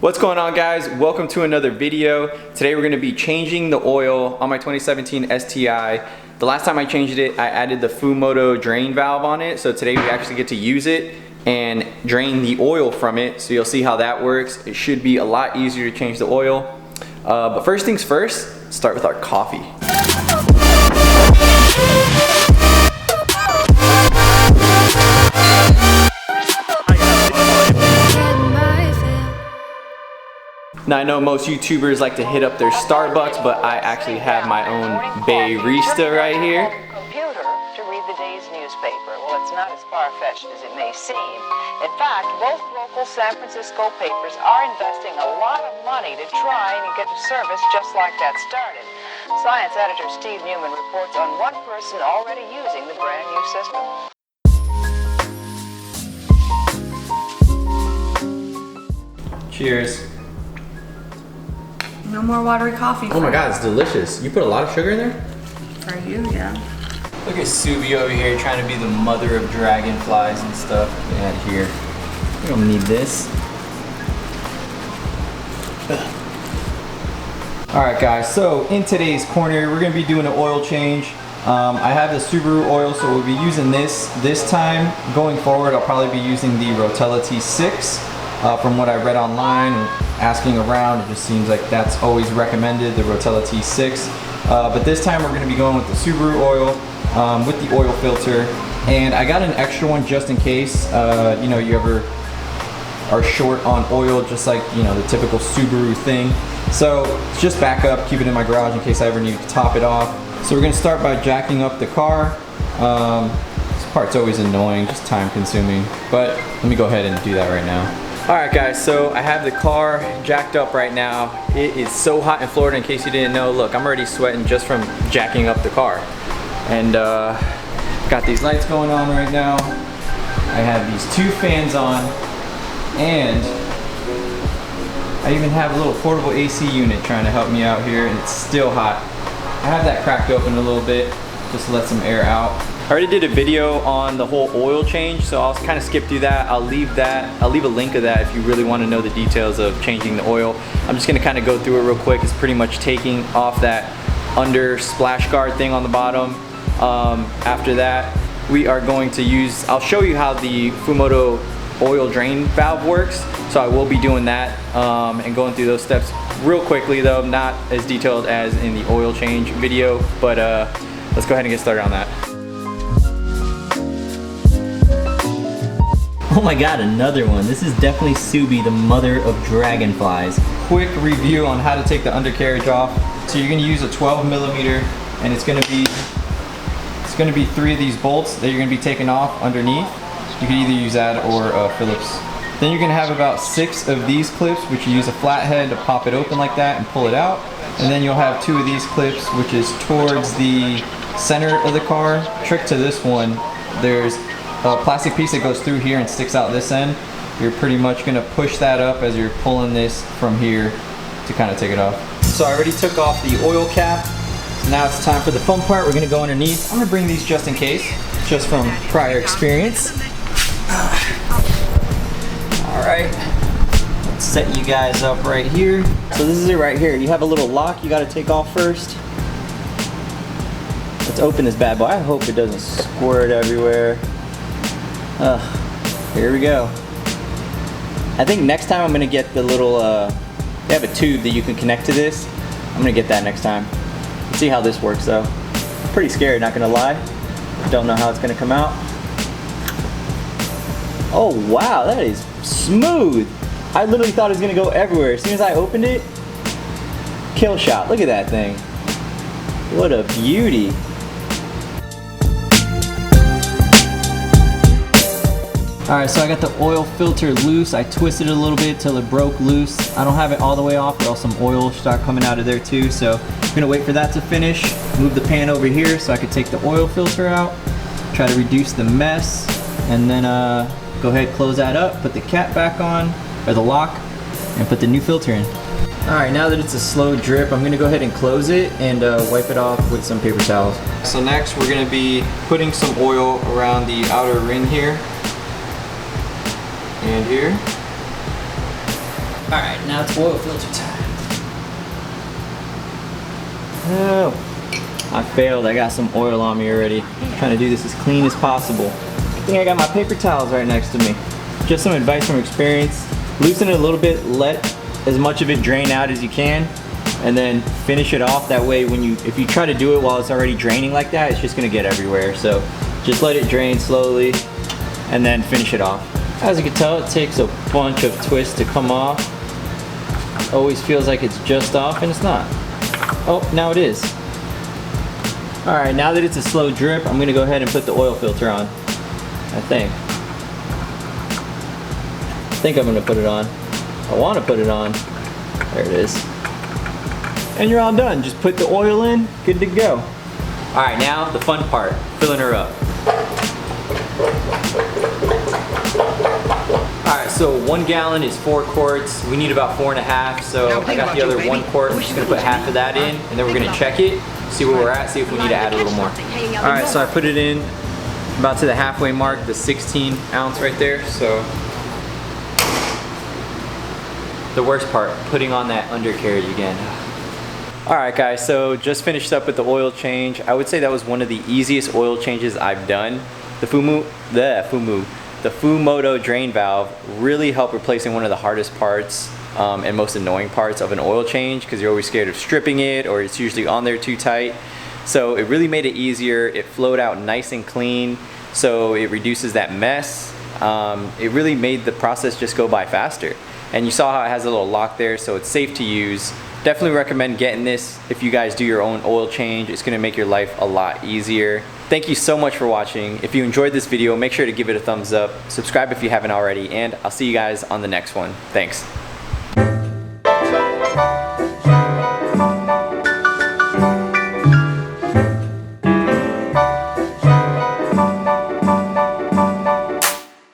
What's going on, guys? Welcome to another video. Today we're going to be changing the oil on my 2017 STI. The last time I changed it, I added the Fumoto drain valve on it. So today we actually get to use it and drain the oil from it. So you'll see how that works. It should be a lot easier to change the oil. But first things first, start with our coffee. Now I know most YouTubers like to hit up their Starbucks, but I actually have my own barista right here. Computer to read the day's newspaper. Well, it's not as far-fetched as it may seem. In fact, both local San Francisco papers are investing a lot of money to try and get a service just like that started. Science editor Steve Newman reports on one person already using the brand new system. Cheers. No more watery coffee. Oh my god, it's delicious. You put a lot of sugar in there? For you, yeah. Look at Subi over here trying to be the mother of dragonflies and stuff. Get out of here. We don't need this. Alright guys, so in today's corner, we're going to be doing an oil change. I have the Subaru oil, so we'll be using this time. Going forward, I'll probably be using the Rotella T6. From what I read online and asking around, it just seems like that's always recommended, the Rotella T6. But this time we're going to be going with the Subaru oil, with the oil filter. And I got an extra one just in case, you know, you ever are short on oil, just like, you know, the typical Subaru thing. So it's just back up, keep it in my garage in case I ever need to top it off. So we're going to start by jacking up the car. This part's always annoying, just time consuming. But let me go ahead and do that right now. Alright guys, so I have the car jacked up right now. It is so hot in Florida, in case you didn't know. Look, I'm already sweating just from jacking up the car. And got these lights going on right now. I have these two fans on. And I even have a little portable AC unit trying to help me out here, and it's still hot. I have that cracked open a little bit, just to let some air out. I already did a video on the whole oil change, so I'll kind of skip through that. I'll leave a link of that if you really want to know the details of changing the oil. I'm just going to kind of go through it real quick. It's pretty much taking off that under splash guard thing on the bottom. After that, we are going to use, I'll show you how the Fumoto oil drain valve works. So I will be doing that and going through those steps real quickly, though, not as detailed as in the oil change video, but let's go ahead and get started on that. Oh my god, another one. This is definitely Subi, the mother of dragonflies. Quick review on how to take the undercarriage off. So you're going to use a 12mm, and it's going to be 3 of these bolts that you're going to be taking off underneath. You can either use that or Phillips. Then you're going to have about 6 of these clips, which you use a flathead to pop it open like that and pull it out. And then you'll have 2 of these clips, which is towards the center of the car. Trick to this one, there's a plastic piece that goes through here and sticks out this end. You're pretty much going to push that up as you're pulling this from here to kind of take it off. So I already took off the oil cap. So now it's time for the fun part. We're going to go underneath. I'm going to bring these just in case, just from prior experience. Alright, let's set you guys up right here. So this is it right here. You have a little lock you got to take off first. Let's open this bad boy. I hope it doesn't squirt everywhere. Here we go. I think next time I'm going to get the little, they have a tube that you can connect to this. I'm going to get that next time. Let's see how this works though. I'm pretty scared, not going to lie. Don't know how it's going to come out. Oh wow, that is smooth. I literally thought it was going to go everywhere. As soon as I opened it, kill shot. Look at that thing. What a beauty. Alright, so I got the oil filter loose. I twisted it a little bit till it broke loose. I don't have it all the way off, or else some oil will start coming out of there too. So I'm gonna wait for that to finish. Move the pan over here so I can take the oil filter out. Try to reduce the mess, and then go ahead, close that up, put the cap back on, or the lock, and put the new filter in. Alright, now that it's a slow drip, I'm gonna go ahead and close it and wipe it off with some paper towels. So next we're gonna be putting some oil around the outer ring here. And here. Alright, now it's oil filter time. Oh, I failed. I got some oil on me already. I'm trying to do this as clean as possible. I think I got my paper towels right next to me. Just some advice from experience. Loosen it a little bit, let as much of it drain out as you can, and then finish it off. That way if you try to do it while it's already draining like that, it's just gonna get everywhere. So just let it drain slowly and then finish it off. As you can tell, it takes a bunch of twists to come off. Always feels like it's just off, and it's not. Oh, now it is. All right, now that it's a slow drip, I'm gonna go ahead and put the oil filter on, I think I'm gonna put it on. I wanna put it on. There it is. And you're all done. Just put the oil in, good to go. All right, now the fun part, filling her up. Alright, so 1 gallon is 4 quarts. We need about 4.5, so I got the other 1 quart. I'm just gonna put half of that in, and then we're gonna check it, see where we're at, see if we need to add a little more. Alright, so I put it in about to the halfway mark, the 16 ounce right there, so. The worst part, putting on that undercarriage again. Alright guys, so just finished up with the oil change. I would say that was one of the easiest oil changes I've done. The Fumoto drain valve really helped replacing one of the hardest parts and most annoying parts of an oil change, because you're always scared of stripping it, or it's usually on there too tight. So it really made it easier. It flowed out nice and clean, so it reduces that mess. It really made the process just go by faster. And you saw how it has a little lock there, so it's safe to use. Definitely recommend getting this if you guys do your own oil change. It's gonna make your life a lot easier. Thank you so much for watching. If you enjoyed this video, make sure to give it a thumbs up, subscribe if you haven't already, and I'll see you guys on the next one. Thanks.